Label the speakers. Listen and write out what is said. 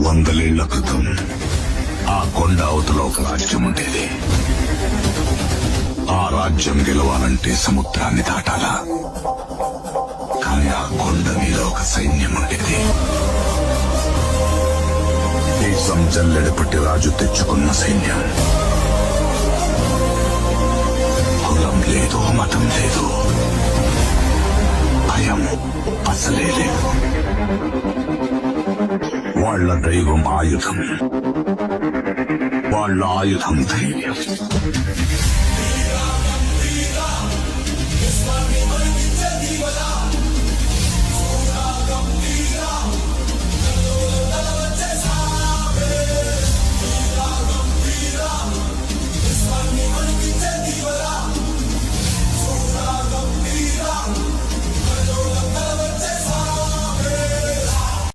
Speaker 1: వందలేళ్ల క్రితం ఆ కొండ అవతల ఒక రాజ్యం ఉండేది. ఆ రాజ్యం గెలవాలంటే సముద్రాన్ని దాటాలా. కానీ ఆ కొండ మీద ఒక సైన్యం ఉండేది. దేశం జల్లెడపట్టి రాజు తెచ్చుకున్న సైన్యం. కులం లేదు, మతం లేదు, భయం అసలే లేదు. వాళ్ళ దైవం ఆయుధం, వాళ్ళ ఆయుధం ధైర్యం.